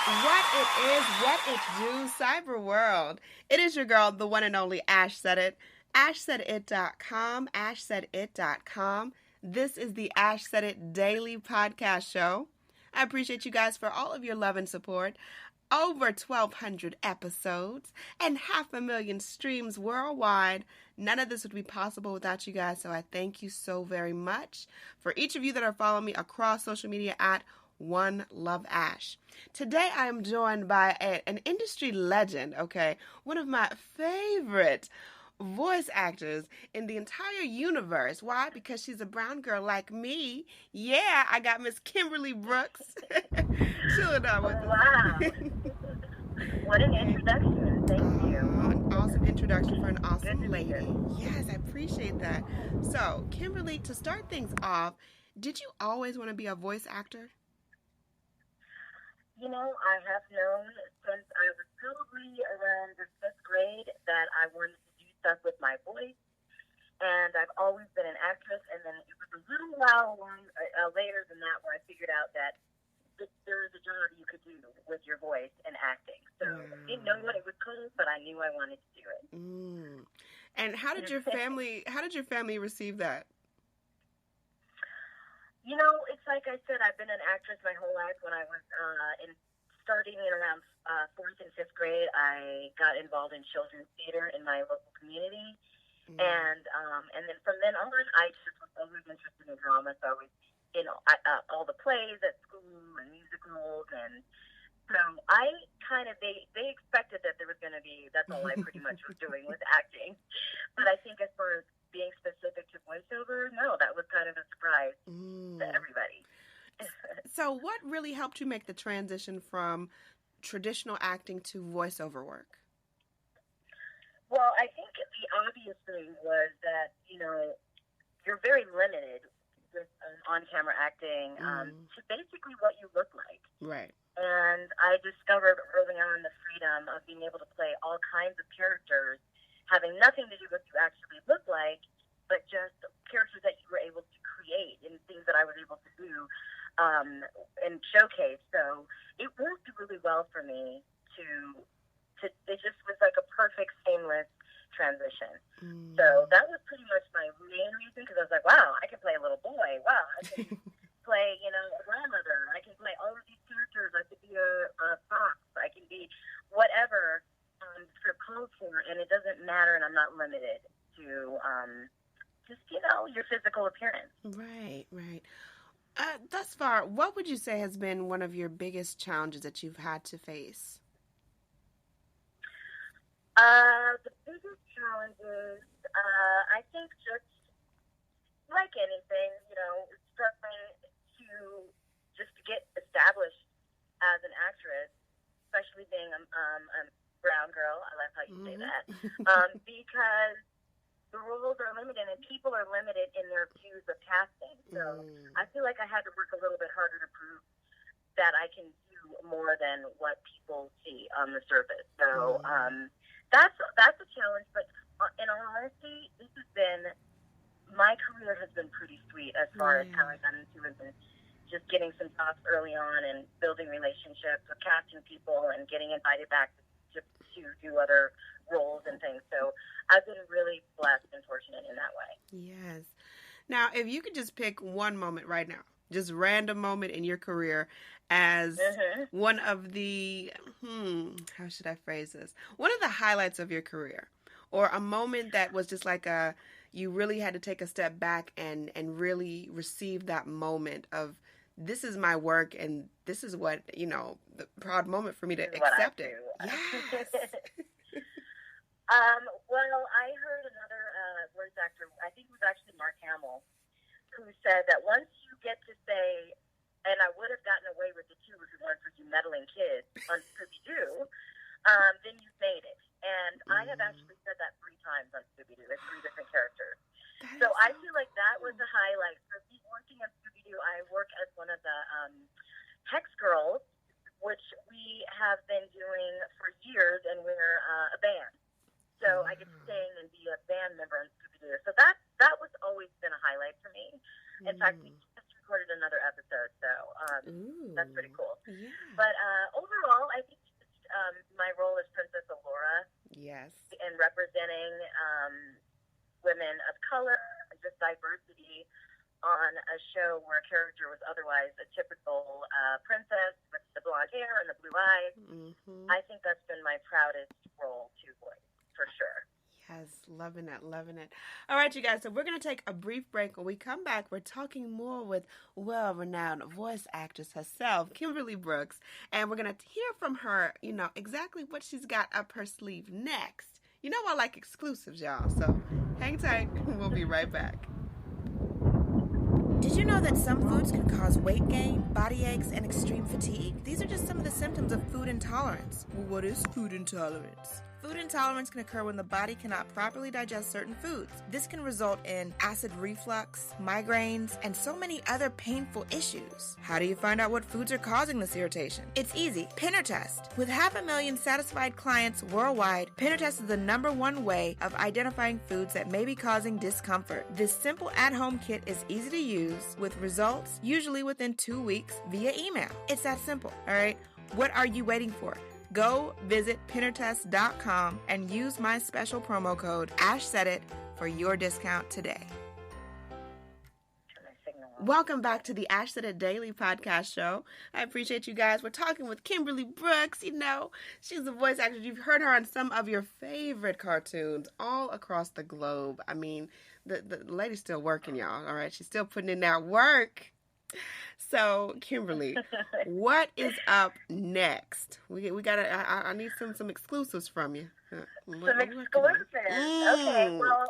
What it do, cyber world. It is your girl, the one and only Ash Said It. AshSaidIt.com. AshSaidIt.com. This is the Ash Said It Daily Podcast Show. I appreciate you guys for all of your love and support. Over 1,200 episodes and 500,000 streams worldwide. None of this would be possible without you guys, so I thank you so very much. For each of you that are following me across social media at One Love Ash. Today I am joined by an industry legend, okay? One of my favorite voice actors in the entire universe. Why? Because she's a brown girl like me. Yeah, I got Miss Kimberly Brooks chilling out with us. Wow. What an introduction. Thank you. An awesome introduction for an awesome Good to be lady. here. Yes, I appreciate that. So, Kimberly, to start things off, did you always want to be a voice actor? You know, I have known since I was probably around the fifth grade that I wanted to do stuff with my voice. And I've always been an actress. And then it was a little while later than that where I figured out that there is a job you could do with your voice and acting. So I didn't know what it was called, but I knew I wanted to do it. And how did your family receive that? You know, it's like I said, I've been an actress my whole life. When I was starting in around fourth and fifth grade, I got involved in children's theater in my local community. And then from then on, I just was always interested in drama. So I was, all the plays at school and musicals. And so I kind of, they expected that there was going to be, that's all I pretty much was doing was acting. But I think as far as being specific to voiceover, no, that was kind of a surprise to everybody. So what really helped you make the transition from traditional acting to voiceover work? Well, I think the obvious thing was that, you're very limited with on-camera acting to basically what you look like. Right. And I discovered early on the freedom of being able to play all kinds of characters, having nothing to do with what you actually look like, but just characters that you were able to create and things that I was able to do and showcase. So it worked really well for me it just was like a perfect seamless transition. So that was pretty much my main reason, because I was like, wow, I can play a little boy. Wow, I can play, a grandmother. I can play all of these characters. I could be a fox. I can be whatever the script calls for, and it doesn't matter, and I'm not limited to just, your physical appearance. Right. Thus far, what would you say has been one of your biggest challenges that you've had to face? The biggest challenges, I think just like anything, struggling to just get established as an actress, especially being a brown girl. I love how you say that. Because the roles are limited and people are limited in their views of casting. So I feel like I had to work a little bit harder to prove that I can do more than what people see on the surface. So that's a challenge. But in all honesty, my career has been pretty sweet as far as how I got into it and just getting some jobs early on and building relationships with casting people and getting invited back to do other roles and things. So I've been really blessed and fortunate in that way. Yes. Now, if you could just pick one moment right now, just random moment in your career as one of the, how should I phrase this? One of the highlights of your career, or a moment that was just like you really had to take a step back and really receive that moment of, this is my work and this is what, the proud moment for me to accept it. Yes. Well, I heard another voice actor, I think it was actually Mark Hamill, who said that once you get to say, and I would have gotten away with it too if it weren't for you meddling kids on Scooby-Doo, then you've made it. And I have actually said that 3 times on Scooby-Doo with 3 different characters. So I feel like that was a highlight. For me working on Scooby-Doo, I work as one of the Hex Girls, which we have been doing for years, and we're a band. So I get to sing and be a band member on Scooby-Doo. So that was always been a highlight for me. In fact, we just recorded another episode, so that's pretty cool. Yeah. But overall, I think my role as Princess Allura, yes, in representing women of color, just diversity on a show where a character was otherwise a typical princess with the blonde hair and the blue eyes. I think that's been my proudest role to voice, for sure. Yes, loving it, loving it. All right, you guys, so we're going to take a brief break. When we come back, we're talking more with well-renowned voice actress herself, Kimberly Brooks, and we're going to hear from her, exactly what she's got up her sleeve next. You know I like exclusives, y'all, so hang tight. We'll be right back. Did you know that some foods can cause weight gain, body aches, and extreme fatigue? These are just some of the symptoms of food intolerance. Well, what is food intolerance? Food intolerance can occur when the body cannot properly digest certain foods. This can result in acid reflux, migraines, and so many other painful issues. How do you find out what foods are causing this irritation? It's easy. Pinner Test. With 500,000 satisfied clients worldwide, Pinner Test is the #1 way of identifying foods that may be causing discomfort. This simple at-home kit is easy to use with results usually within 2 weeks via email. It's that simple, all right? What are you waiting for? Go visit pinnertest.com and use my special promo code AshSaidIt for your discount today. Welcome back to the Ash Said It Daily podcast show. I appreciate you guys. We're talking with Kimberly Brooks. She's a voice actress. You've heard her on some of your favorite cartoons all across the globe. I mean, the lady's still working, y'all, all right? She's still putting in that work. So, Kimberly, what is up next? We gotta. I need some exclusives from you. Some exclusives. Okay. Well,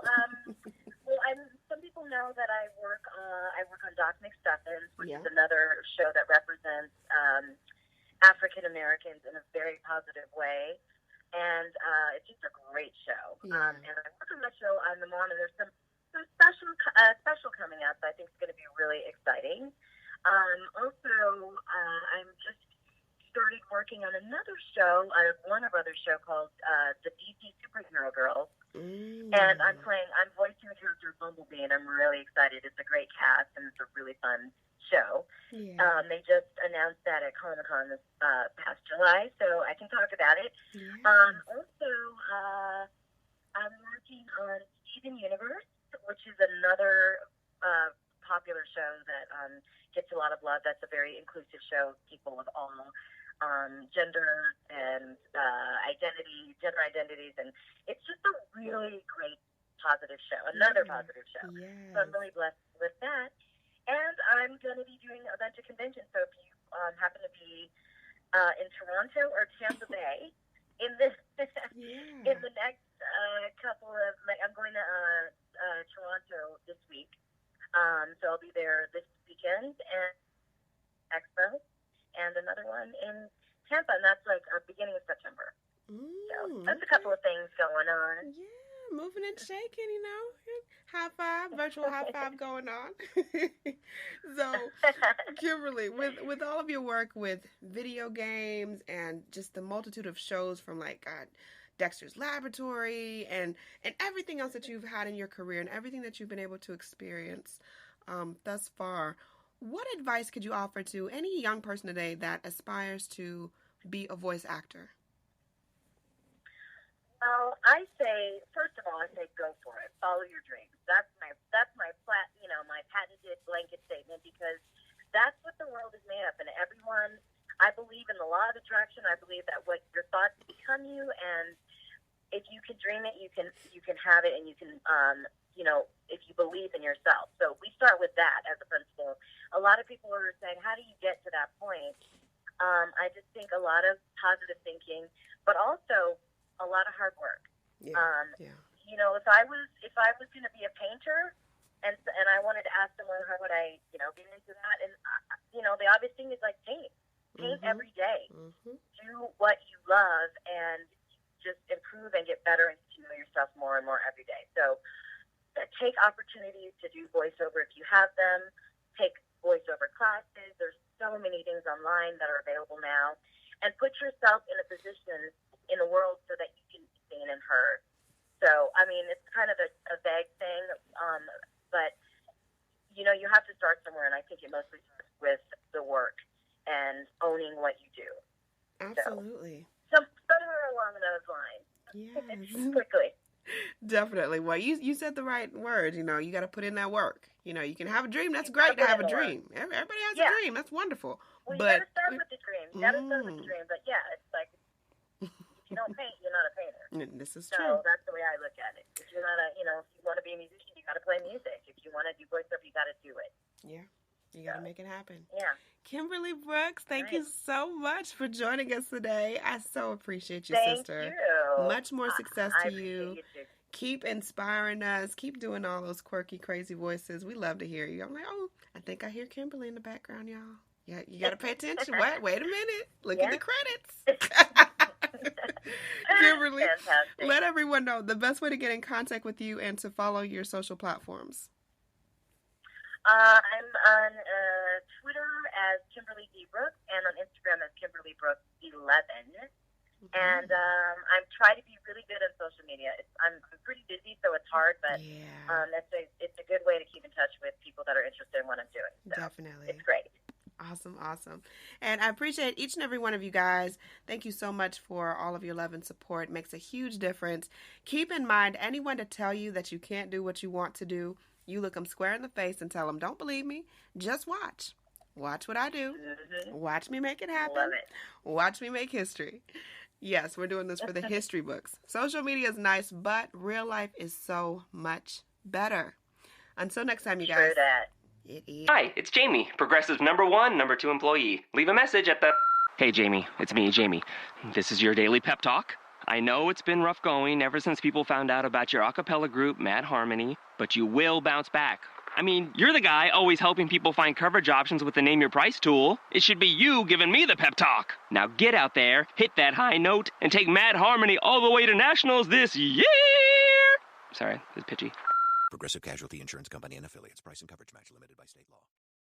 some people know that I work on Doc McStuffins, which is another show that represents African Americans in a very positive way, and it's just a great show. And I work on that show. I'm the mom, and there's some special coming up that I think is going to be really exciting. Also, I'm just started working on another show, one other show called the DC Superhero Girls. And I'm voicing the character Bumblebee, and I'm really excited. It's a great cast, and it's a really fun show. They just announced that at Comic-Con this past July, so I can talk about it. Also, I'm working on Steven Universe, which is another popular show that gets a lot of love. That's a very inclusive show, people of all gender and gender identities, and it's just a really great positive show, another positive show. So I'm really blessed with that. And I'm going to be doing a bunch of conventions, so if you happen to be in Toronto or Tampa Bay in the next couple of, I'm going to Toronto this week. So I'll be there this weekend and Expo, and another one in Tampa, and that's like beginning of September. So that's a couple of things going on. Yeah, moving and shaking, High five, virtual high five going on. So, Kimberly, with all of your work with video games and just the multitude of shows from Dexter's Laboratory and everything else that you've had in your career and everything that you've been able to experience thus far, what advice could you offer to any young person today that aspires to be a voice actor? Well, first of all, I say go for it. Follow your dreams. That's my my patented blanket statement, because that's what the world is made of. And everyone, I believe in the law of attraction. I believe that what your thoughts become you, and if you can dream it, you can have it, and you can, if you believe in yourself. So we start with that as a principle. A lot of people are saying, how do you get to that point? I just think a lot of positive thinking, but also a lot of hard work. If I was going to be a painter, and I wanted to ask someone how would I, get into that, and the obvious thing is paint every day. Do what you love, and just improve and get better and to know yourself more and more every day. So take opportunities to do voiceover if you have them. Take voiceover classes. There's so many things online that are available now, and put yourself in a position in the world so that you can be seen and heard. So, I mean, it's kind of a vague thing, but you have to start somewhere, and I think it mostly starts with the work and owning what you do. Absolutely. So somewhere along those lines. Yes. Quickly. Definitely. Well, you said the right words. You got to put in that work. You can have a dream. That's great to have a dream. Everybody has a dream. That's wonderful. Well, but you got to start with the dream. You got to start with the dream. But yeah, it's like if you don't paint, you're not a painter. This is true. So that's the way I look at it. If you're not if you want to be a musician, you got to play music. If you want to do voiceover, you got to do it. Yeah. You got to make it happen. Yeah. Kimberly Brooks, thank you so much for joining us today. I so appreciate you, sister. Thank you. Much more success to you. You too. Keep inspiring us. Keep doing all those quirky, crazy voices. We love to hear you. I'm like, I think I hear Kimberly in the background, y'all. Yeah, you got to pay attention. Wait a minute. Look at the credits. Kimberly, fantastic. Let everyone know the best way to get in contact with you and to follow your social platforms. I'm on Twitter as Kimberly D. Brooks and on Instagram as Kimberly Brooks 11. And I'm trying to be really good on social media. I'm pretty busy, so it's hard, but it's a good way to keep in touch with people that are interested in what I'm doing. So definitely. It's great. Awesome. And I appreciate each and every one of you guys. Thank you so much for all of your love and support. It makes a huge difference. Keep in mind, anyone to tell you that you can't do what you want to do, you look them square in the face and tell them, don't believe me, just watch. Watch what I do. Mm-hmm. Watch me make it happen. Love it. Watch me make history. Yes, we're doing this for the history books. Social media is nice, but real life is so much better. Until next time, you guys. True that. It is. Hi, it's Jamie, Progressive #1, #2 employee. Leave a message at the... Hey, Jamie, it's me, Jamie. This is your daily pep talk. I know it's been rough going ever since people found out about your a cappella group, Mad Harmony, but you will bounce back. I mean, you're the guy always helping people find coverage options with the Name Your Price tool. It should be you giving me the pep talk. Now get out there, hit that high note, and take Mad Harmony all the way to nationals this year! Sorry, it's pitchy. Progressive Casualty Insurance Company and Affiliates. Price and coverage match limited by state law.